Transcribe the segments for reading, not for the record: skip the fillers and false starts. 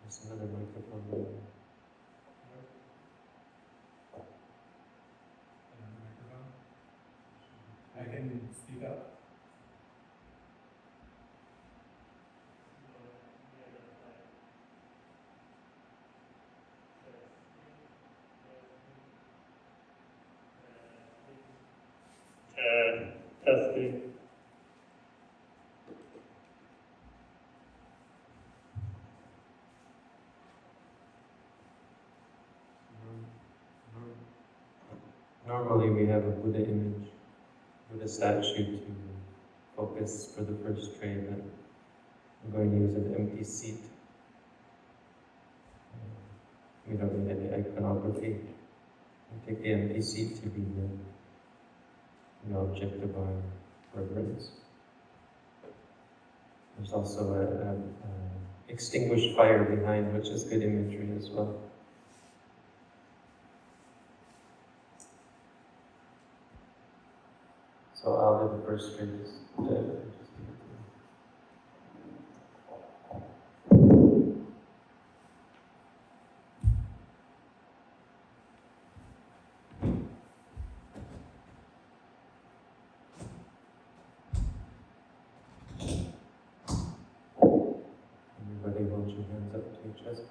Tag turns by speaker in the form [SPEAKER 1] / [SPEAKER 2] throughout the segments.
[SPEAKER 1] There's another microphone there.
[SPEAKER 2] I can speak up. Testing.
[SPEAKER 1] Normally we have a Buddha image, Buddha statue to focus for the first tray, but I'm going to use an empty seat. We don't need any iconography. We take the empty seat to be the object of our reverence. There's also an extinguished fire behind, which is good imagery as well. So I'll do the first tray. Everybody hold your hands up to your chest.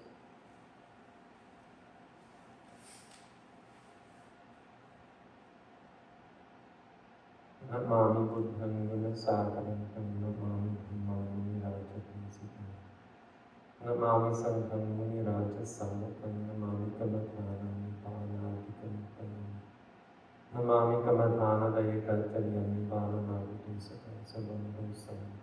[SPEAKER 1] Namami Buddham Gunasakaram Namami Dhammam Munirajatam Siddham Namami Sangham Muniraja Sammakam Namami Kamathanam Panatikam Palam Namami Kamathana Dayakartaryam Bhavanavatam Sakam Sabandham Sammakam.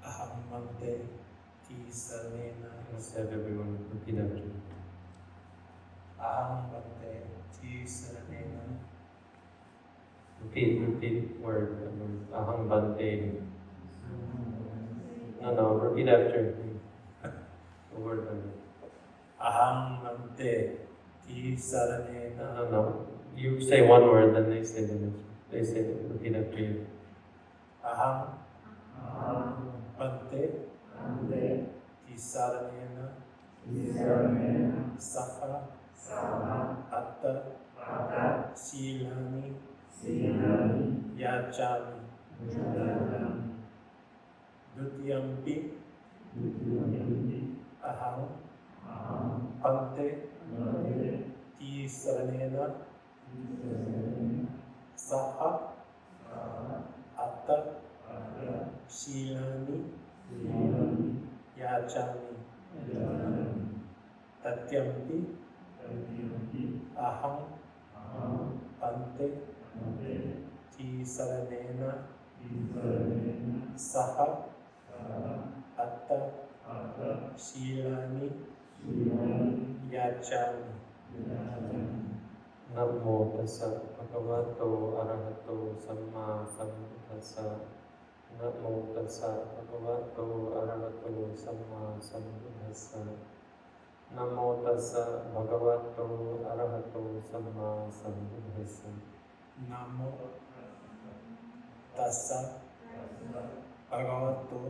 [SPEAKER 2] Aham Bhante Tisanena.
[SPEAKER 1] Let's have everyone repeat after me.
[SPEAKER 2] Aham Bhante Tisanena.
[SPEAKER 1] Repeat word. Aham Bhante. No, repeat after me. The word number.
[SPEAKER 2] Aham Bhante Tisanena.
[SPEAKER 1] No. You say one word, then they say the next one. They say repeat after you.
[SPEAKER 2] Aham Bhante Tisanena. Saha Atta Silani Yachami Dutiyampi Aham Bhante Tisanena Saha Atta Silani Yachami Tatyampi Aham Bhante Tisanena Saha Atta Silani Yachami.
[SPEAKER 1] Namo tassa bhagavato arahato samma sambuddhassa. Namo tassa bhagavato arahato samma sambuddhassa. Namo tassa bhagavato arahato samma sambuddhassa.
[SPEAKER 2] Namo tassa bhagavato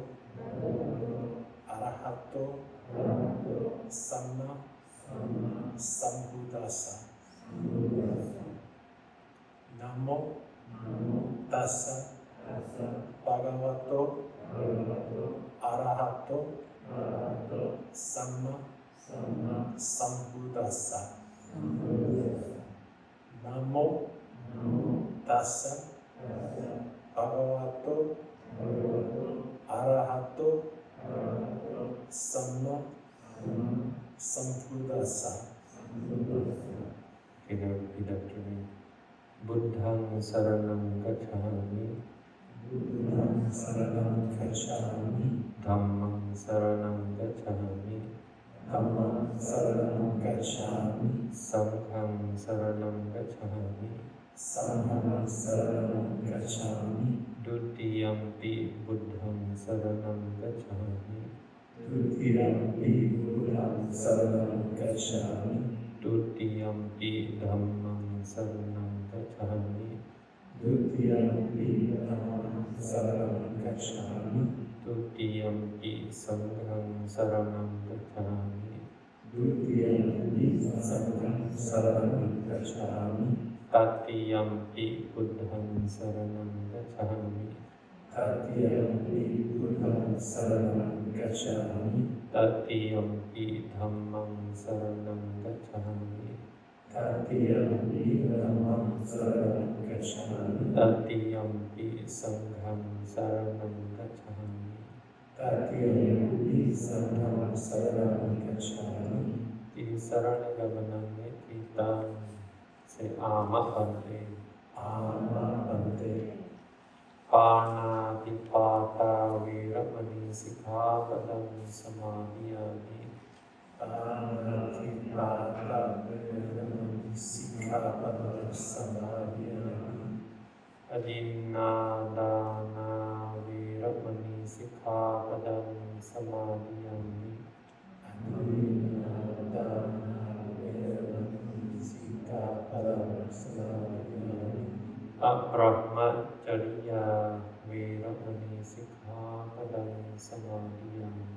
[SPEAKER 2] arahato samma sambuddhassa. Namo tassa bhagavato arahato samma sambuddhassa. Namo tassa bhagavato arahato สัมมาสัมพุทธัสสะ
[SPEAKER 1] Okay, now repeat after me. Buddhang saranam gacchami.
[SPEAKER 2] Saranam gacchami.
[SPEAKER 1] Dhammang saranam gacchami.
[SPEAKER 2] Dhammam saranam gacchami.
[SPEAKER 1] Sanghang saranam gacchami.
[SPEAKER 2] Sangham saranam gacchami.
[SPEAKER 1] Dutiyampi buddhang saranam gacchami.
[SPEAKER 2] Dutiyampi buddham saranam gacchami.
[SPEAKER 1] Dutiyampi dhammang saranam gacchami.
[SPEAKER 2] Dutiyampi dhammam saranam gacchami.
[SPEAKER 1] Dutiyampi sanghang saranam gacchami.
[SPEAKER 2] Dutiyampi sangham saranam gacchami.
[SPEAKER 1] Tatiyampi buddhang saranam gacchami.
[SPEAKER 2] Tatiyampi buddham saranam gacchami.
[SPEAKER 1] Tatiyampi dhammang saranam gacchami.
[SPEAKER 2] Tatiyampi dhammam saranam gacchami.
[SPEAKER 1] Tatiyampi sanghang saranam gacchami.
[SPEAKER 2] Tatiyampi sangham saranam gacchami.
[SPEAKER 1] Tisarana gamanam nititang se ama bante.
[SPEAKER 2] Ama bante.
[SPEAKER 1] Pāṇāti pātā vīramani sikkhapadam samādhiyāmi.
[SPEAKER 2] Pāṇāti pātā vīramani sikkhapadam samādhiyāmi.
[SPEAKER 1] Adinādānā vīramani sikkhapadam samādhiyāmi.
[SPEAKER 2] Adinādānā vīramani sikkhapadam samādhiyāmi.
[SPEAKER 1] Abrahmacharya vīramani sikkhapadam samādhiyāmi.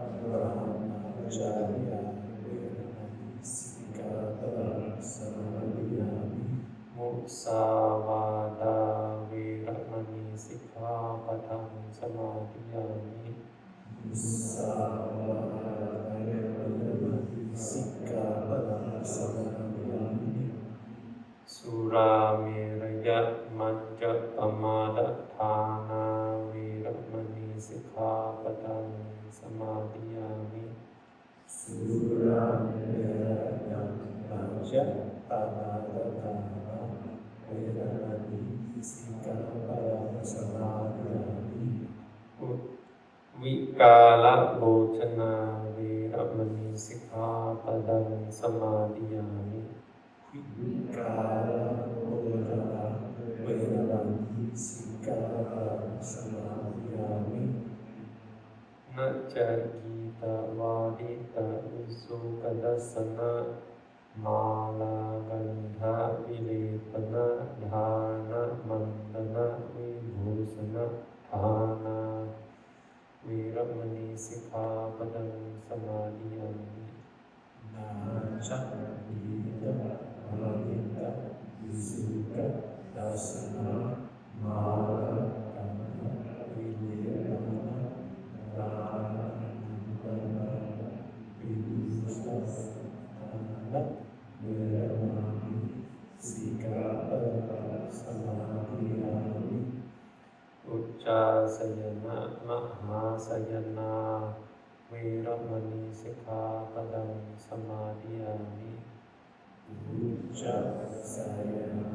[SPEAKER 2] Abrahmacharya vīramani sikkhapadam samādhiyāmi.
[SPEAKER 1] Musāvādā vīramani sikkhapadam samādhiyāmi.
[SPEAKER 2] Musāvādā vīramani sikkhapadam samādhiyāmi.
[SPEAKER 1] Surameraya majjapamadaṭṭhānā vīramani sikkhapadam samādhiyāmi.
[SPEAKER 2] Surameraya majjapamadaṭṭhānā vīramani sikkhapadam samādhiyāmi.
[SPEAKER 1] Vikāra bhojanā vīramani sikkhapadam samādhiyāmi.
[SPEAKER 2] Vikāra bhojanā vīramani sikkhapadam samādhiyāmi.
[SPEAKER 1] Naca gīta vādita visukadasana māla gandha vilepana dhāna mandana vibhūsana dhāna vīramani sikkhapadam samādhiyāmi.
[SPEAKER 2] Naca gīta vādita visukadasana māla gandha vilepana dhāna mandana vibhūsana vīramani sikkhapadam samādhiyāmi.
[SPEAKER 1] Uccāsayana mahāsayana vīramani sikkhapadam samādhiyāmi.
[SPEAKER 2] Uccāsayana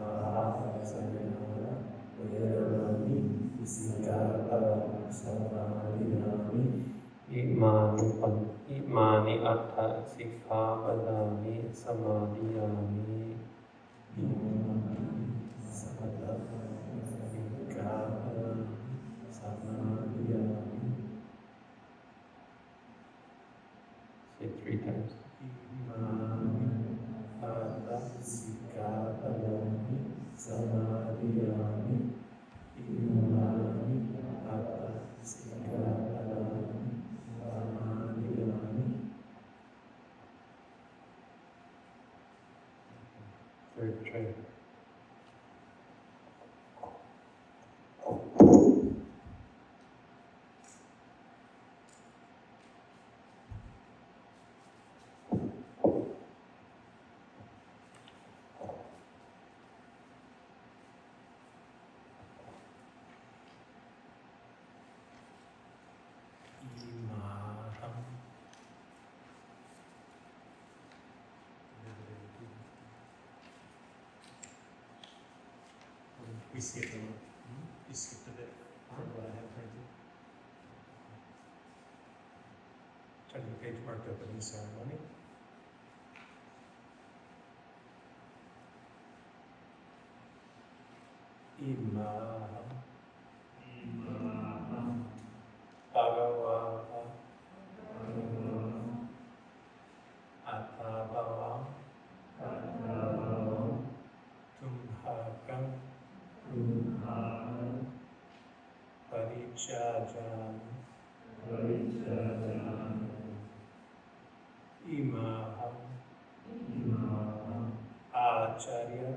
[SPEAKER 2] mahāsayana vīramani sikkhapadam samādhiyāmi.
[SPEAKER 1] Imāni attha sikkhapadāni samādhiyāmi.
[SPEAKER 2] Imāni sikkhapadam samādhiyāmi.
[SPEAKER 1] Say 3 times.
[SPEAKER 2] Imāni sikkhapadam samādhiyāmi. Imāni sikkhapadam samādhiyāmi.
[SPEAKER 1] Third tray.
[SPEAKER 2] You skipped a little. You skipped a bit from what I have printed. Turn to the page marked opening ceremony. Imaham Bhagavata Athabhavam Tumhakam Parichajan Imaham Acharya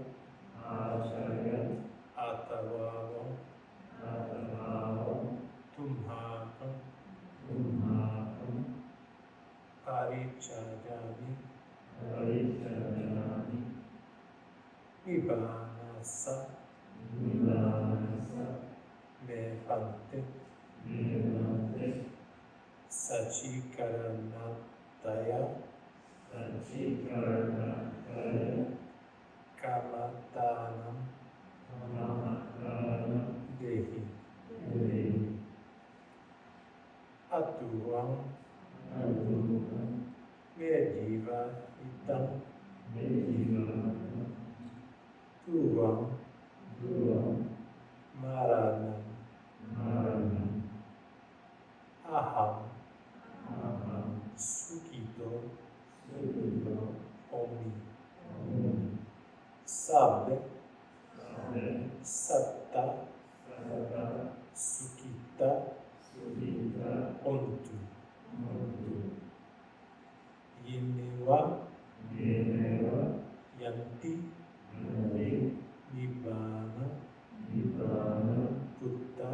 [SPEAKER 2] Atavavam Tumhakam Parichajani Nibanasa Mehante Sachikaranataya Kamatanam Dehi Atuvam Mediva Itam Tuvam Maranam Aham Sukito Omi Sabbe Satta Sukita Ontu Yenewa Yanti Nibbana Buddha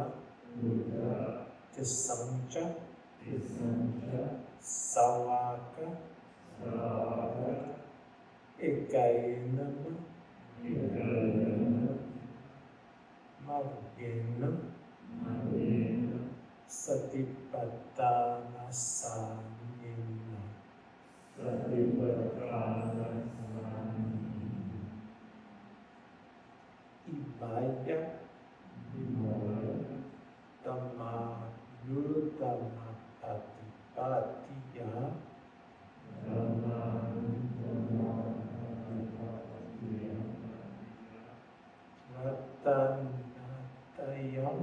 [SPEAKER 2] Tisamcha Sawaka Ekayenam Magyenam Satipatthana Samyena Ibaya Dhamma Yudhamma Patipatiya Ratanatayam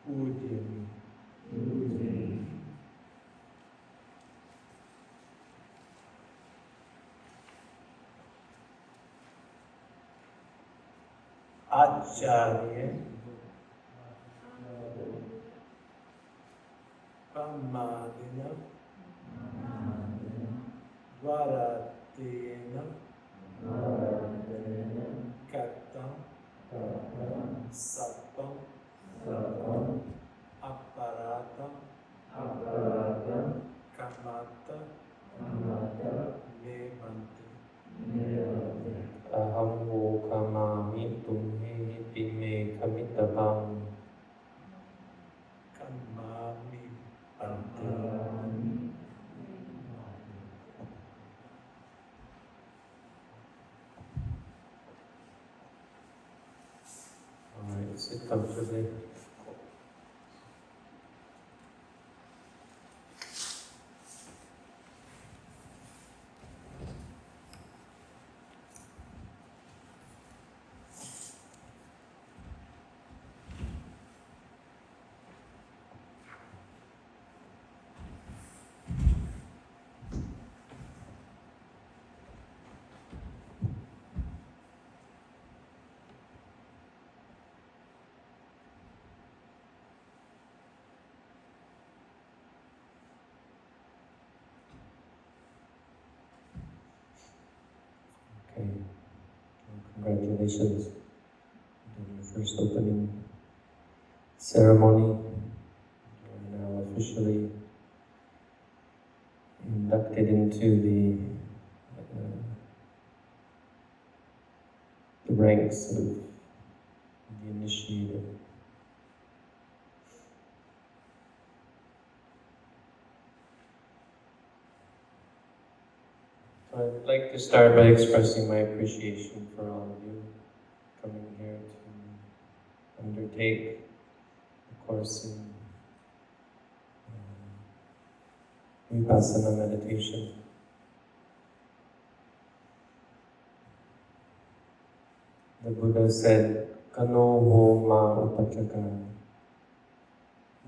[SPEAKER 2] Pujami Acharya Pamadina Varatena Katam Sapam Aparatam Kamata Levante Aham wo kamami tumhe pime kamitabam Kamami Bante. Alright, sit comfortably. Okay, congratulations on your first opening ceremony. You are now officially inducted into the ranks of the initiated. So
[SPEAKER 1] I'd like to start by expressing my appreciation for all of you coming here to undertake a course in Vipassana meditation. The Buddha said, "Kano ho ma upachaka."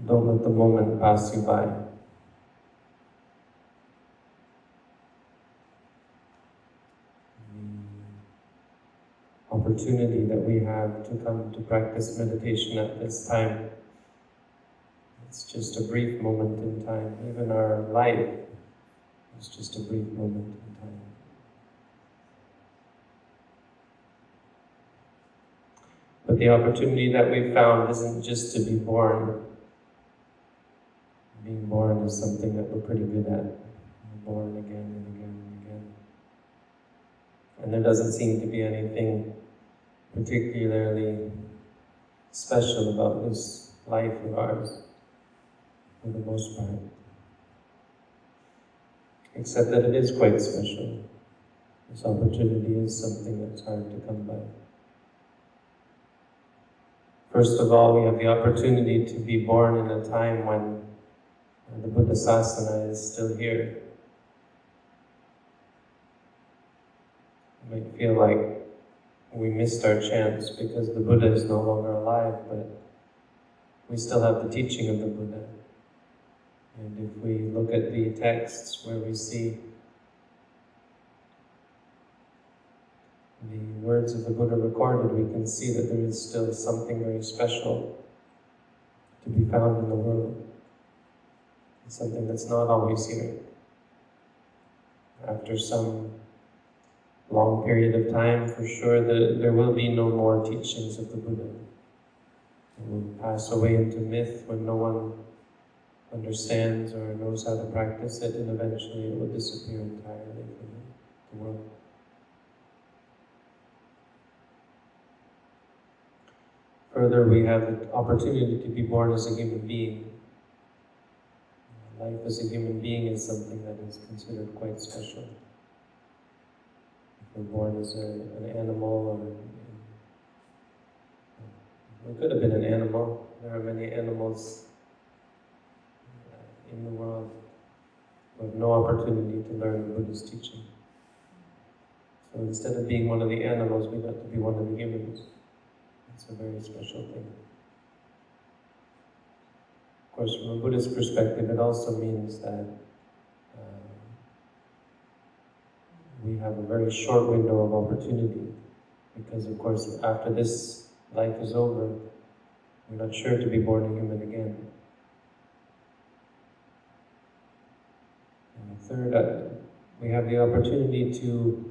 [SPEAKER 1] Don't let the moment pass you by. The opportunity that we have to come to practice meditation at this time, it's just a brief moment in time. Even our life is just a brief moment in time. But the opportunity that we've found isn't just to be born. Being born is something that we're pretty good at. We're born again and again and again. And there doesn't seem to be anything particularly special about this life of ours, for the most part. Except that it is quite special. This opportunity is something that's hard to come by. First of all, we have the opportunity to be born in a time when the Buddhasasana is still here. It might feel like we missed our chance because the Buddha is no longer alive, but we still have the teaching of the Buddha. And if we look at the texts where we see the words of the Buddha recorded, we can see that there is still something very special to be found in the world. It's something that's not always here. After some long period of time, for sure, there will be no more teachings of the Buddha. It will pass away into myth when no one understands or knows how to practice it, and eventually it will disappear entirely from the world. Further, we have the opportunity to be born as a human being. Life as a human being is something that is considered quite special. If we're born as an animal, or we could have been an animal. There are many animals in the world who have no opportunity to learn the Buddha's teaching. So instead of being one of the animals, we got to be one of the humans. It's a very special thing. Of course, from a Buddhist perspective, it also means that we have a very short window of opportunity, because of course, after this life is over, we're not sure to be born a human again. And third, we have the opportunity to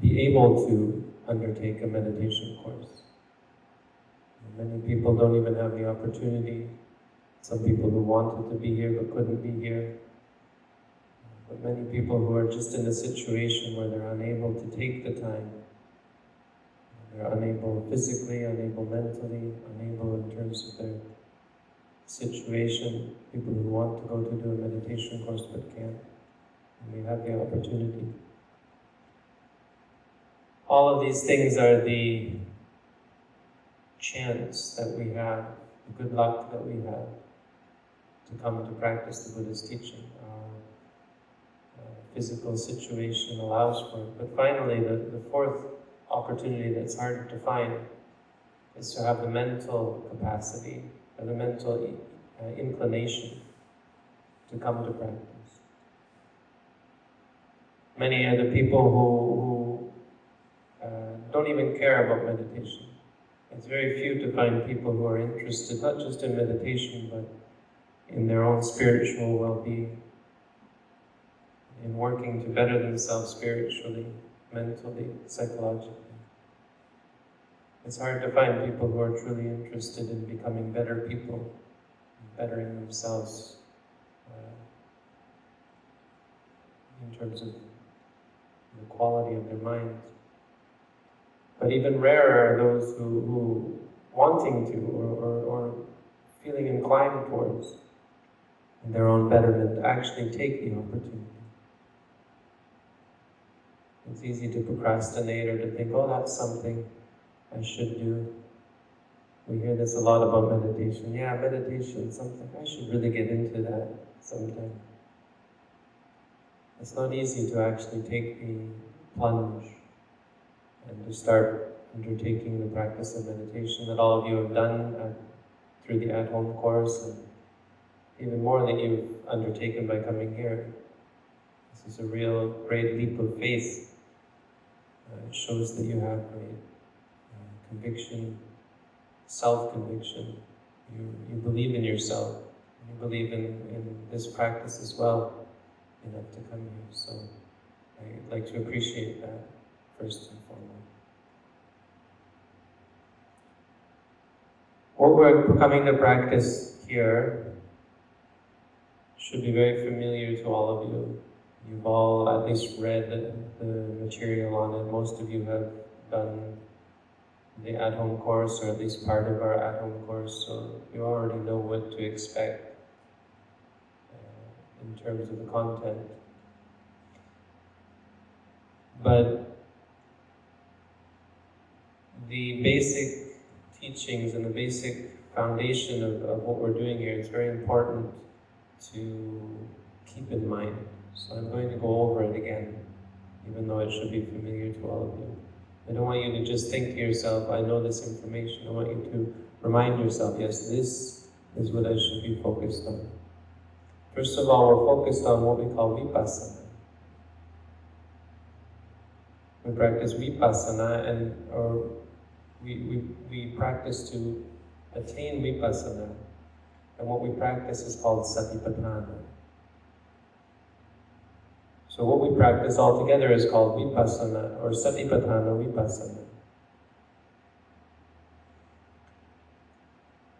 [SPEAKER 1] be able to undertake a meditation course. Many people don't even have the opportunity. Some people who wanted to be here but couldn't be here. But many people who are just in a situation where they're unable to take the time. They're unable physically, unable mentally, unable in terms of their situation. People who want to go to do a meditation course but can't. And we have the opportunity. All of these things are the chance that we have, the good luck that we have to come to practice the Buddha's teaching. Our physical situation allows for it. But finally, the fourth opportunity that's harder to find is to have the mental capacity, or the mental inclination to come to practice. Many are the people who don't even care about meditation. It's very few to find people who are interested, not just in meditation, but in their own spiritual well-being, in working to better themselves spiritually, mentally, psychologically. It's hard to find people who are truly interested in becoming better people, bettering themselves in terms of the quality of their minds. But even rarer are those who wanting to, or feeling inclined towards their own betterment, actually take the opportunity. It's easy to procrastinate or to think, oh, that's something I should do. We hear this a lot about meditation. Yeah, meditation, something, I should really get into that sometime. It's not easy to actually take the plunge and to start undertaking the practice of meditation that all of you have done through the at-home course, and even more that you've undertaken by coming here. This is a real great leap of faith. It shows that you have great conviction, self-conviction. You believe in yourself. You believe in this practice as well, enough to come here. So I'd like to appreciate that first and foremost. What we're coming to practice here should be very familiar to all of you. You've all at least read the material on it. Most of you have done the at-home course, or at least part of our at-home course, so you already know what to expect in terms of the content. But the basic teachings and the basic foundation of what we're doing here is very important to keep in mind. So I'm going to go over it again, even though it should be familiar to all of you. I don't want you to just think to yourself, I know this information. I want you to remind yourself, yes, this is what I should be focused on. First of all, we're focused on what we call vipassana. We practice vipassana, or we practice to attain vipassana. And what we practice is called satipatthana. So what we practice altogether is called vipassana, or satipatthana vipassana.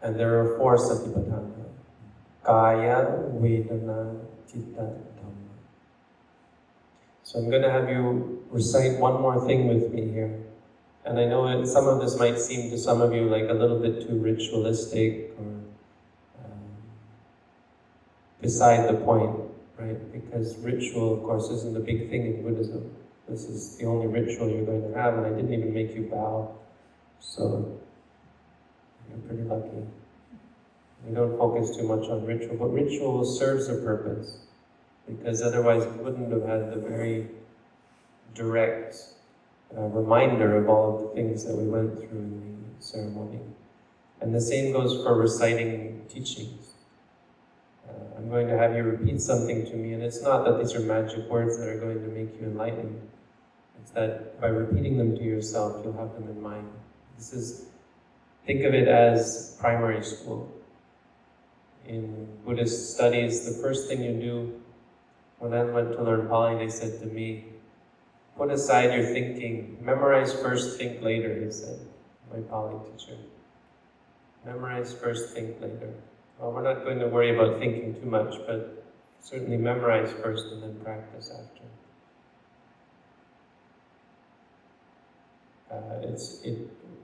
[SPEAKER 1] And there are 4 satipatthana. Kaya, Vedana, Citta, Dhamma. So I'm going to have you recite one more thing with me here. And I know some of this might seem to some of you like a little bit too ritualistic or beside the point, right? Because ritual, of course, isn't a big thing in Buddhism. This is the only ritual you're going to have, and I didn't even make you bow. So you're pretty lucky. We don't focus too much on ritual, but ritual serves a purpose, because otherwise we wouldn't have had the very direct reminder of all of the things that we went through in the ceremony. And the same goes for reciting teachings. I'm going to have you repeat something to me, and it's not that these are magic words that are going to make you enlightened. It's that by repeating them to yourself, you'll have them in mind. Think of it as primary school. In Buddhist studies, the first thing you do, when I went to learn Pali, they said to me, put aside your thinking, memorize first, think later, he said, my Pali teacher. Memorize first, think later. Well, we're not going to worry about thinking too much, but certainly memorize first and then practice after.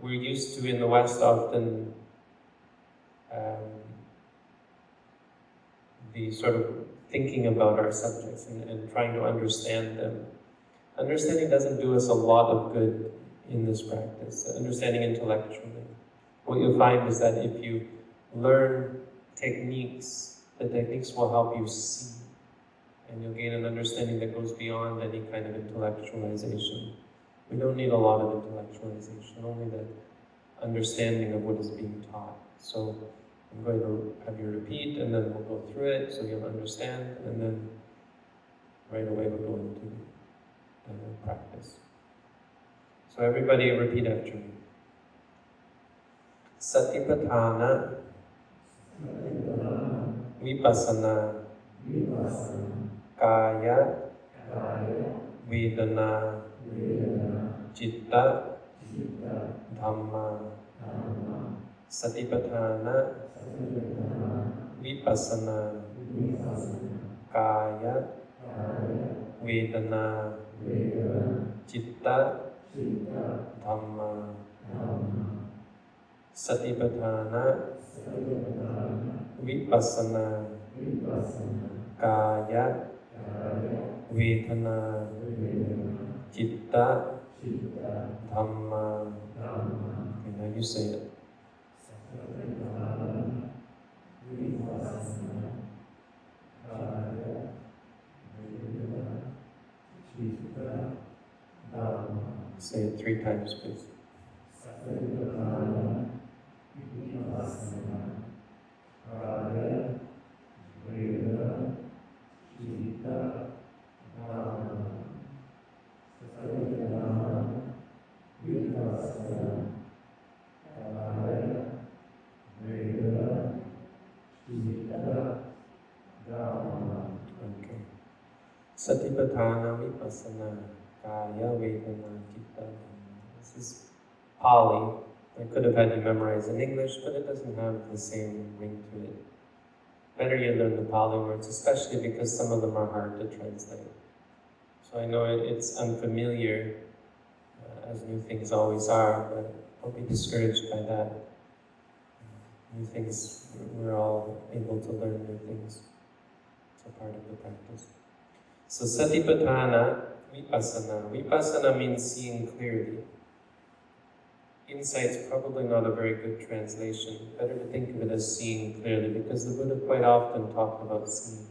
[SPEAKER 1] We're used to, in the West, often the sort of thinking about our subjects and trying to understand them. Understanding doesn't do us a lot of good in this practice, understanding intellectually. What you'll find is that if you learn techniques, the techniques will help you see, and you'll gain an understanding that goes beyond any kind of intellectualization. We don't need a lot of intellectualization, only the understanding of what is being taught. So I'm going to have you repeat, and then we'll go through it so you'll understand, and then right away we'll go into the practice. So everybody repeat after me. Satipatthana Vipassana Kaya Vedana Citta Dhamma Satipatthana Vipassana Kaya Vedana Citta Dhamma Satipatthana Vipassana Kaya Vedana Citta, Dhamma. Okay, now you say it. Say it 3 times, please. Okay. Satipatthana Vipassana Kaya Vedana Citta Dhamma. This is Pali. I could have had you memorize in English, but it doesn't have the same ring to it. Better you learn the Pali words, especially because some of them are hard to translate. So I know it's unfamiliar, as new things always are, but don't be discouraged by that. New things, we're all able to learn new things. It's a part of the practice. So Satipatthana Vipassana. Vipassana means seeing clearly. Insight's probably not a very good translation. Better to think of it as seeing clearly, because the Buddha quite often talked about seeing.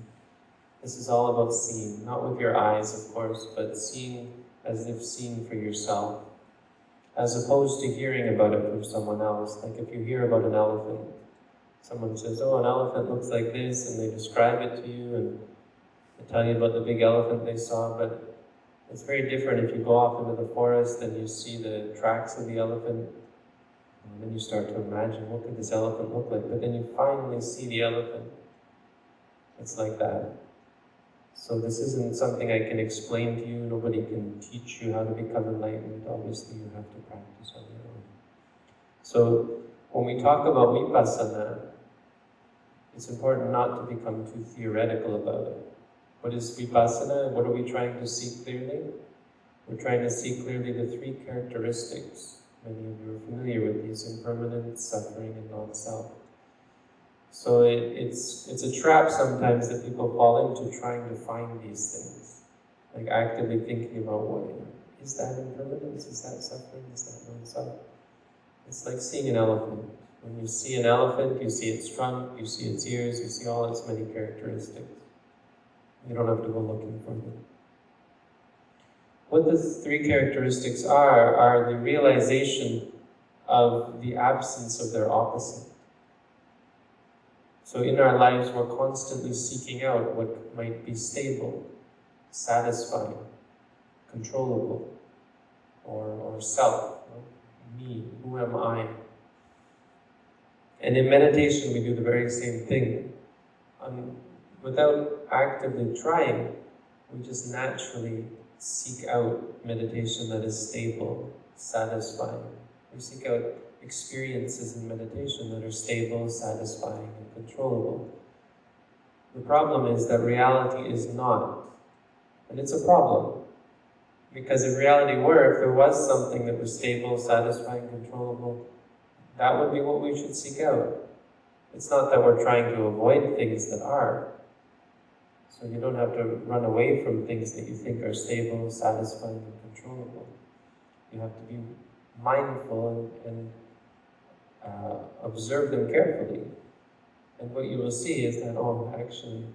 [SPEAKER 1] This is all about seeing, not with your eyes, of course, but seeing as if seeing for yourself, as opposed to hearing about it from someone else. Like if you hear about an elephant, someone says, oh, an elephant looks like this, and they describe it to you, and they tell you about the big elephant they saw, but it's very different if you go off into the forest and you see the tracks of the elephant, and then you start to imagine, what could this elephant look like? But then you finally see the elephant. It's like that. So this isn't something I can explain to you. Nobody can teach you how to become enlightened. Obviously, you have to practice on your own. So when we talk about vipassana, it's important not to become too theoretical about it. What is vipassana? What are we trying to see clearly? We're trying to see clearly the 3 characteristics. Many of you are familiar with these: impermanence, suffering, and non-self. So it's a trap sometimes that people fall into, trying to find these things. Like actively thinking about, what is that impermanence? Is that suffering? Is that non-self? It's like seeing an elephant. When you see an elephant, you see its trunk, you see its ears, you see all its many characteristics. You don't have to go looking for them. What the 3 characteristics are the realization of the absence of their opposite. So in our lives, we're constantly seeking out what might be stable, satisfying, controllable, or self, me, who am I? And in meditation, we do the very same thing. Without actively trying, we just naturally seek out meditation that is stable, satisfying. We seek out experiences in meditation that are stable, satisfying, and controllable. The problem is that reality is not. And it's a problem. Because if reality were, if there was something that was stable, satisfying, controllable, that would be what we should seek out. It's not that we're trying to avoid things that are. So you don't have to run away from things that you think are stable, satisfying, and controllable. You have to be mindful and observe them carefully. And what you will see is that, oh, actually,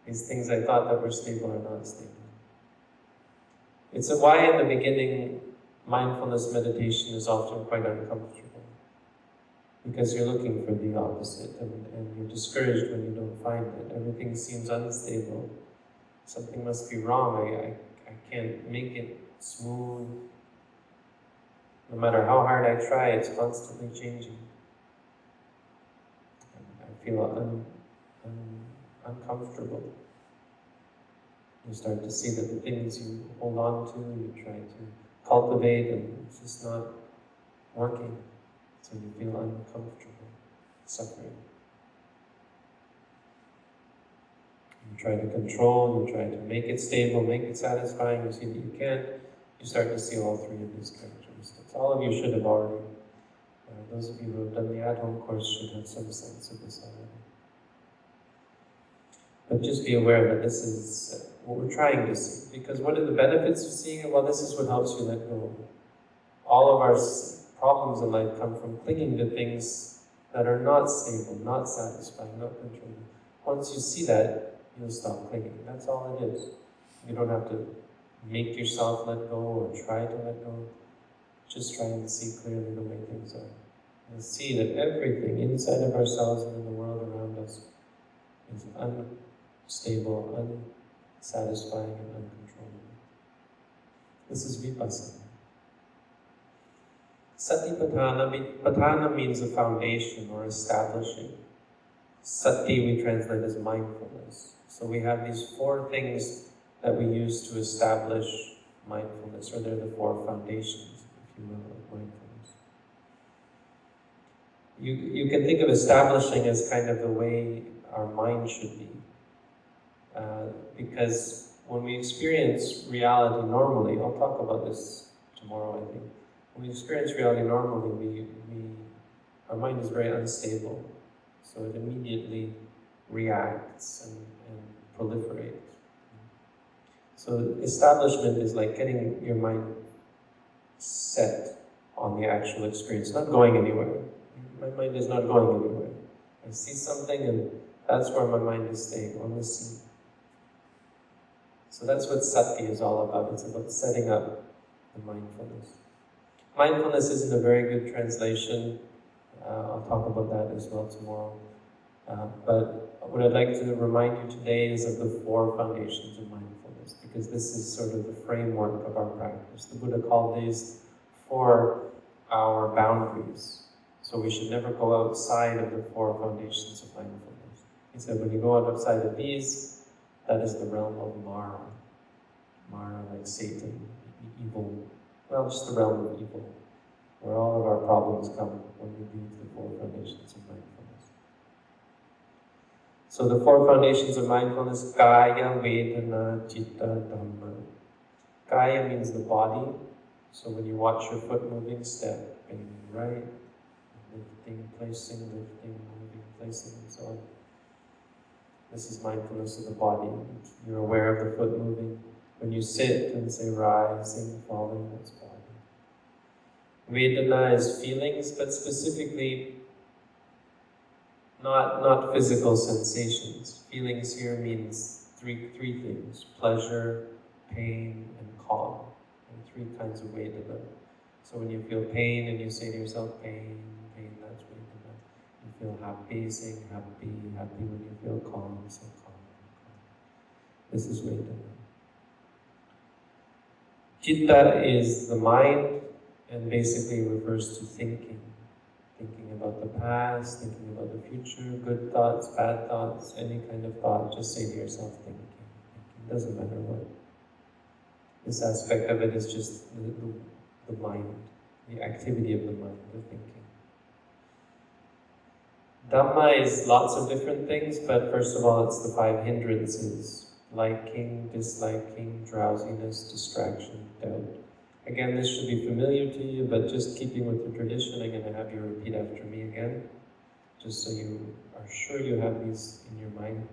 [SPEAKER 1] these things I thought that were stable are not stable. It's why in the beginning, mindfulness meditation is often quite uncomfortable. Because you're looking for the opposite, and you're discouraged when you don't find it. Everything seems unstable. Something must be wrong. I can't make it smooth. No matter how hard I try, it's constantly changing. I feel uncomfortable. You start to see that the things you hold on to, you try to cultivate, and it's just not working. So you feel uncomfortable, suffering. You try to control, you try to make it stable, make it satisfying, you see that you can't, you start to see all 3 of these characteristics. All of you should have already. Those of you who have done the at-home course should have some sense of this already. But just be aware that this is what we're trying to see. Because what are the benefits of seeing it? Well, this is what helps you let go. All of our problems in life come from clinging to things that are not stable, not satisfying, not controlling. Once you see that, you'll stop clinging. That's all it is. You don't have to make yourself let go or try to let go. Just try and see clearly the way things are. And see that everything inside of ourselves and in the world around us is unstable, unsatisfying, and uncontrollable. This is vipassana. Satipatthana means a foundation or establishing. Sati we translate as mindfulness. So we have these 4 things that we use to establish mindfulness, or they're the 4 foundations, if you will, of mindfulness. You can think of establishing as kind of the way our mind should be. Because when we experience reality normally, I'll talk about this tomorrow, I think. When we experience reality normally, our mind is very unstable. So it immediately reacts and proliferates. So establishment is like getting your mind set on the actual experience, not going anywhere. My mind is not going anywhere. I see something and that's where my mind is staying, on the scene. So that's what sati is all about. It's about setting up the mindfulness. Mindfulness isn't a very good translation. I'll talk about that as well tomorrow. But what I'd like to remind you today is of the 4 foundations of mindfulness, because this is sort of the framework of our practice. The Buddha called these 4 our boundaries. So we should never go outside of the 4 foundations of mindfulness. He said when you go outside of these, that is the realm of Mara. Mara, like Satan, evil. Well, just the realm of evil, where all of our problems come when we leave the 4 foundations of mindfulness. So the 4 foundations of mindfulness: Kaya, Vedana, Citta, Dhamma. Kaya means the body. So when you watch your foot moving, stepping right, lifting, placing, moving, placing, and so on. This is mindfulness of the body. You're aware of the foot moving. When you sit and say rising, falling, that's body. Vedana is feelings, but specifically not physical sensations. Feelings here means three things: pleasure, pain, and calm. And 3 kinds of Vedana. So when you feel pain and you say to yourself, pain, that's Vedana. You feel happy, saying happy when you feel calm, so calm. This is Vedana. Citta is the mind, and basically refers to thinking. Thinking about the past, thinking about the future, good thoughts, bad thoughts, any kind of thought. Just say to yourself, thinking. It doesn't matter what. This aspect of it is just the mind, the activity of the mind, the thinking. Dhamma is lots of different things, but first of all, it's the 5 hindrances: liking, disliking, drowsiness, distraction, doubt. Again, this should be familiar to you, but just keeping with the tradition, I'm going to have you repeat after me again, just so you are sure you have these in your mind.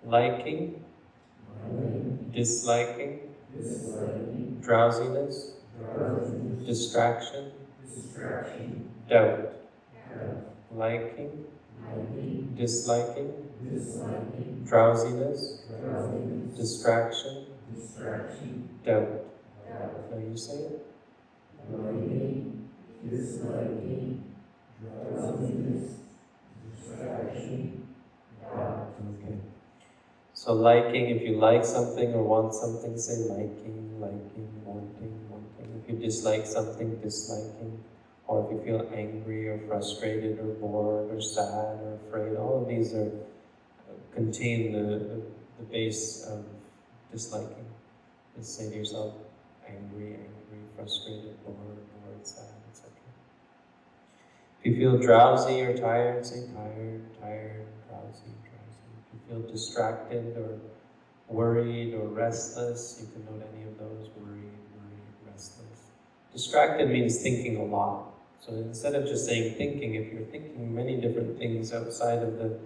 [SPEAKER 1] Liking, disliking, drowsiness, distraction, doubt. Liking, disliking, drowsiness, distraction, doubt. Now you say it.
[SPEAKER 2] Liking, disliking, drowsiness, distraction, doubt.
[SPEAKER 1] Okay. So liking, if you like something or want something, say liking, wanting. If you dislike something, disliking. Or if you feel angry or frustrated or bored or sad or afraid, all of these contain the base of disliking. Just say to yourself, angry, frustrated, bored, sad, etc. If you feel drowsy or tired, say tired, drowsy. If you feel distracted or worried or restless, you can note any of those: worried, restless. Distracted means thinking a lot. So instead of just saying thinking, if you're thinking many different things outside of the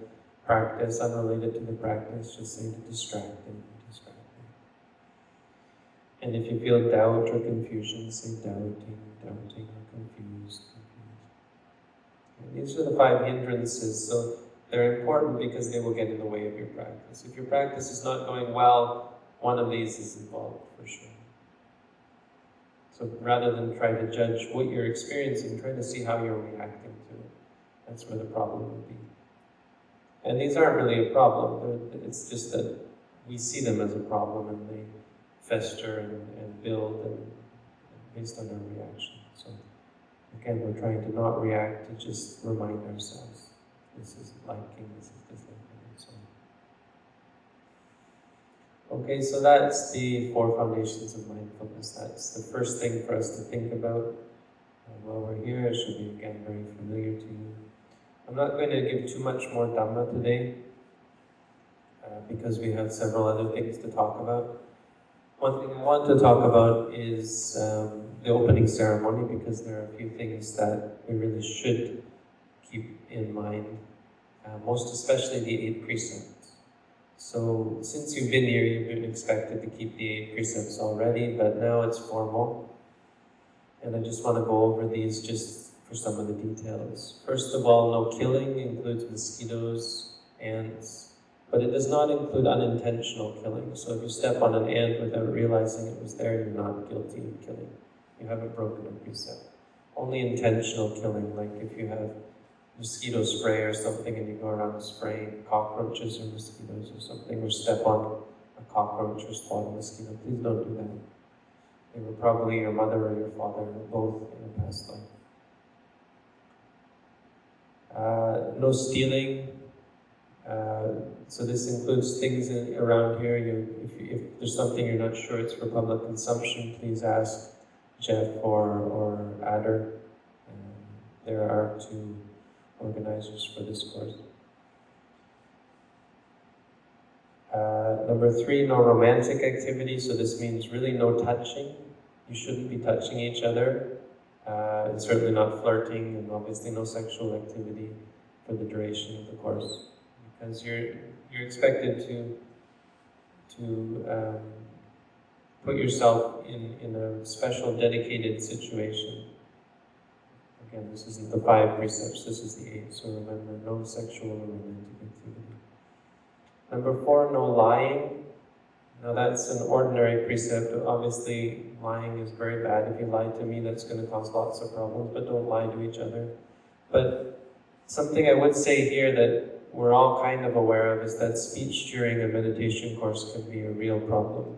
[SPEAKER 1] practice, unrelated to the practice, just say distracted. And if you feel doubt or confusion, say doubting, doubting, or confused, confused. And these are the 5 hindrances, so they're important because they will get in the way of your practice. If your practice is not going well, one of these is involved for sure. So rather than try to judge what you're experiencing, try to see how you're reacting to it. That's where the problem would be. And these aren't really a problem. It's just that we see them as a problem and they fester and build and based on our reaction. So again, we're trying to not react, to just remind ourselves. This is liking, this is disliking, and so on. Okay, so that's the 4 foundations of mindfulness. That's the first thing for us to think about while we're here. It should be, again, very familiar to you. I'm not going to give too much more Dhamma today because we have several other things to talk about. One thing I want to talk about is the opening ceremony, because there are a few things that we really should keep in mind, most especially the 8 precepts. So since you've been here, you've been expected to keep the 8 precepts already, but now it's formal. And I just want to go over these just for some of the details. First of all, no killing includes mosquitoes, ants, but it does not include unintentional killing. So if you step on an ant without realizing it was there, you're not guilty of killing. You haven't broken a precept. Only intentional killing, like if you have mosquito spray or something and you go around spraying cockroaches or mosquitoes or something, or step on a cockroach or swat a mosquito, please don't do that. They were probably your mother or your father, or both in a past life. No stealing. So this includes things around here. If there's something you're not sure it's for public consumption, please ask Jeff or Adder. There are 2 organizers for this course. Number 3, no romantic activity. So this means really no touching. You shouldn't be touching each other. And certainly not flirting, and obviously no sexual activity for the duration of the course. Because you're expected to put yourself in a special dedicated situation. Again, this isn't the 5 precepts, this is the 8, so remember, no sexual or romantic activity. Number 4, no lying. Now that's an ordinary precept. Obviously, lying is very bad. If you lie to me, that's going to cause lots of problems, but don't lie to each other. But something I would say here that we're all kind of aware of is that speech during a meditation course can be a real problem.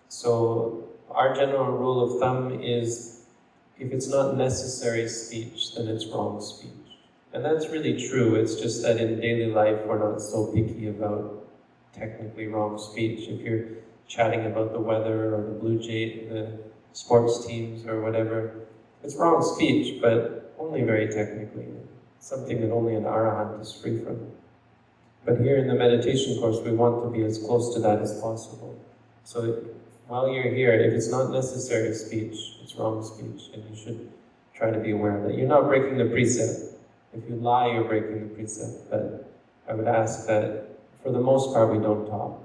[SPEAKER 1] So our general rule of thumb is if it's not necessary speech, then it's wrong speech. And that's really true. It's just that in daily life we're not so picky about technically wrong speech. If you're chatting about the weather or the sports teams or whatever, it's wrong speech, but only very technically. Something that only an arahant is free from. But here in the meditation course, we want to be as close to that as possible. So while you're here, if it's not necessary speech, it's wrong speech, and you should try to be aware of that. You're not breaking the precept. If you lie, you're breaking the precept. But I would ask that, for the most part, we don't talk.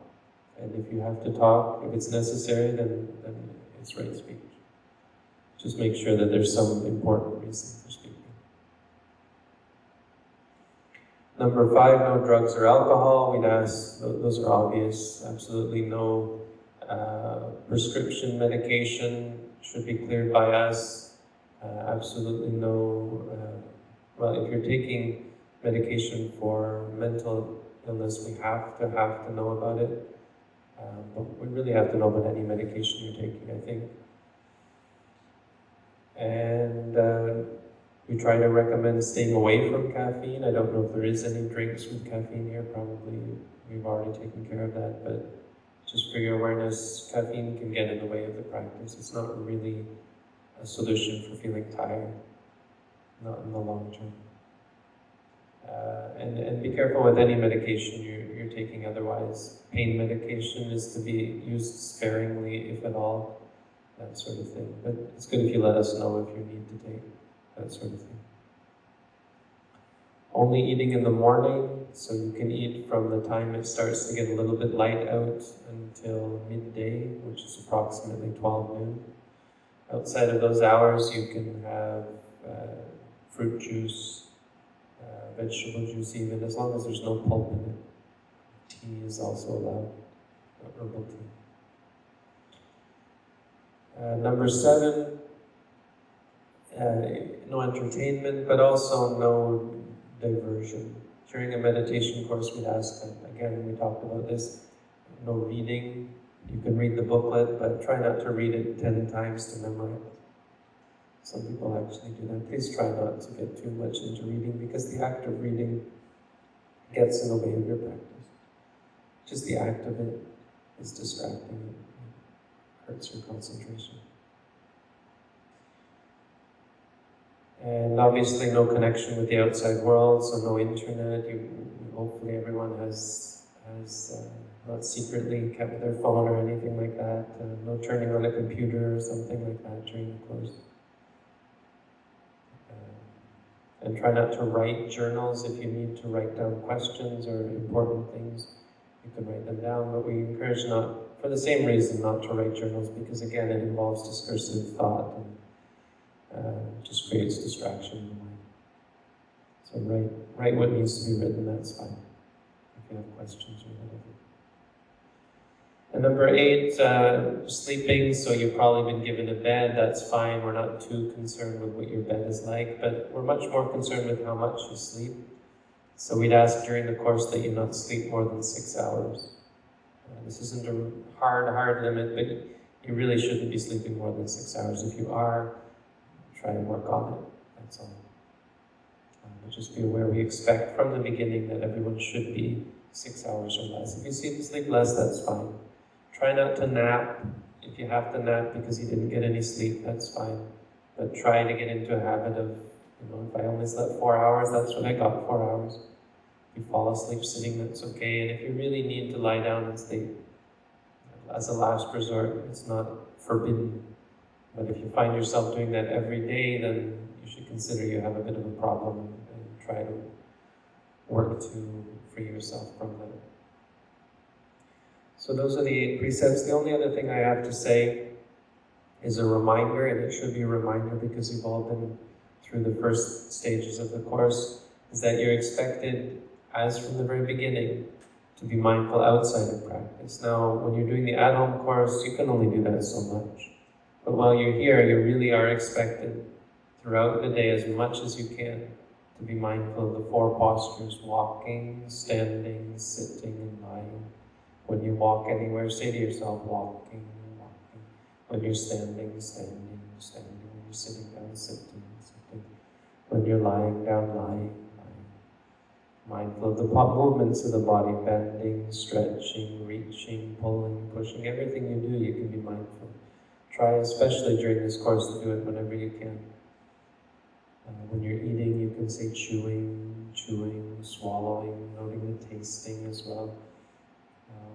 [SPEAKER 1] And if you have to talk, if it's necessary, then it's right speech. Just make sure that there's some important reason for speaking. Number 5, no drugs or alcohol. We'd ask, those are obvious, absolutely no prescription medication should be cleared by us. Absolutely no, well, if you're taking medication for mental illness, we have to know about it. But we really have to know about any medication you're taking, I think. And we try to recommend staying away from caffeine. I don't know if there is any drinks with caffeine here. Probably we've already taken care of that, but just for your awareness, caffeine can get in the way of the practice. It's not really a solution for feeling tired, not in the long term. And be careful with any medication you're taking otherwise. Pain medication is to be used sparingly, if at all, that sort of thing. But it's good if you let us know if you need to take that sort of thing. Only eating in the morning, so you can eat from the time it starts to get a little bit light out until midday, which is approximately 12 noon. Outside of those hours, you can have fruit juice, vegetable juice even, as long as there's no pulp in it. Tea is also allowed, herbal tea. Number 7, no entertainment, but also no diversion. During a meditation course, we'd ask that, again, we talked about this, no reading. You can read the booklet, but try not to read it 10 times to memorize. Some people actually do that. Please try not to get too much into reading, because the act of reading gets in the way of your practice. Just the act of it is distracting. It hurts your concentration. And obviously no connection with the outside world, so no internet. Hopefully everyone has not secretly kept their phone or anything like that. No turning on a computer or something like that during the course. And try not to write journals. If you need to write down questions or important things, you can write them down, but we encourage not, for the same reason, not to write journals, because again, it involves discursive thought and just creates distraction in the mind. So write what needs to be written, that's fine, if you have questions or whatever. And number 8, sleeping, so you've probably been given a bed, that's fine. We're not too concerned with what your bed is like, but we're much more concerned with how much you sleep. So we'd ask during the course that you not sleep more than 6 hours. This isn't a hard limit, but you really shouldn't be sleeping more than 6 hours. If you are, try and work on it, that's all. But just be aware, we expect from the beginning that everyone should be 6 hours or less. If you sleep less, that's fine. Try not to nap. If you have to nap because you didn't get any sleep, that's fine. But try to get into a habit of, if I only slept 4 hours, that's what I got, 4 hours. If you fall asleep sitting, that's okay. And if you really need to lie down and sleep, as a last resort, it's not forbidden. But if you find yourself doing that every day, then you should consider you have a bit of a problem and try to work to free yourself from that. So those are the 8 precepts. The only other thing I have to say is a reminder, and it should be a reminder because you've all been through the first stages of the course, is that you're expected, as from the very beginning, to be mindful outside of practice. Now, when you're doing the at-home course, you can only do that so much. But while you're here, you really are expected throughout the day, as much as you can, to be mindful of the 4 postures: walking, standing, sitting, and lying. When you walk anywhere, say to yourself, walking, walking. When you're standing, standing, standing. When you're sitting down, sitting, sitting. When you're lying down, lying, lying. Mindful of the movements of the body, bending, stretching, reaching, pulling, pushing. Everything you do, you can be mindful. Try, especially during this course, to do it whenever you can. When you're eating, you can say chewing, chewing, swallowing, noting the tasting as well.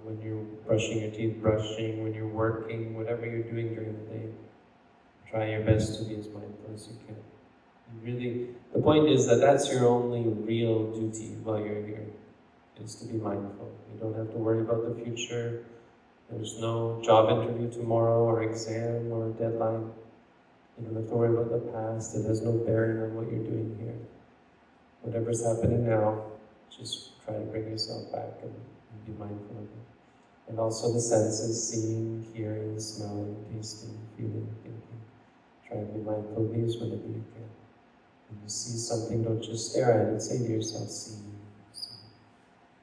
[SPEAKER 1] When you're brushing your teeth, brushing. When you're working, whatever you're doing during the day, try your best to be as mindful as you can. And really, the point is that that's your only real duty while you're here, is to be mindful. You don't have to worry about the future. There's no job interview tomorrow, or exam, or deadline. You don't have to worry about the past. It has no bearing on what you're doing here. Whatever's happening now, just try to bring yourself back and be mindful of it. And also the senses: seeing, hearing, smelling, tasting, feeling, thinking. Try to be mindful of these whenever you can. When you see something, don't just stare at it. Say to yourself, seeing.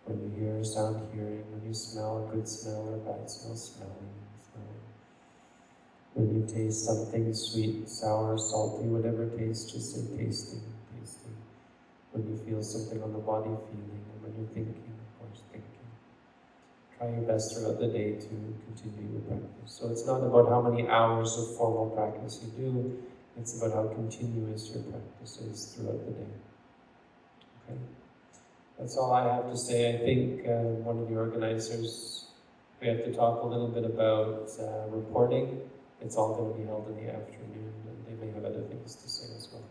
[SPEAKER 1] When you hear a sound, hearing. When you smell a good smell or a bad smell, smelling, smelling. When you taste something sweet, sour, salty, whatever taste, just say tasting, tasting. When you feel something on the body, feeling. And when you're thinking, of course, thinking. Try your best throughout the day to continue your practice. So it's not about how many hours of formal practice you do, it's about how continuous your practice is throughout the day. Okay? That's all I have to say. I think one of the organizers, we have to talk a little bit about reporting. It's all going to be held in the afternoon, and they may have other things to say as well.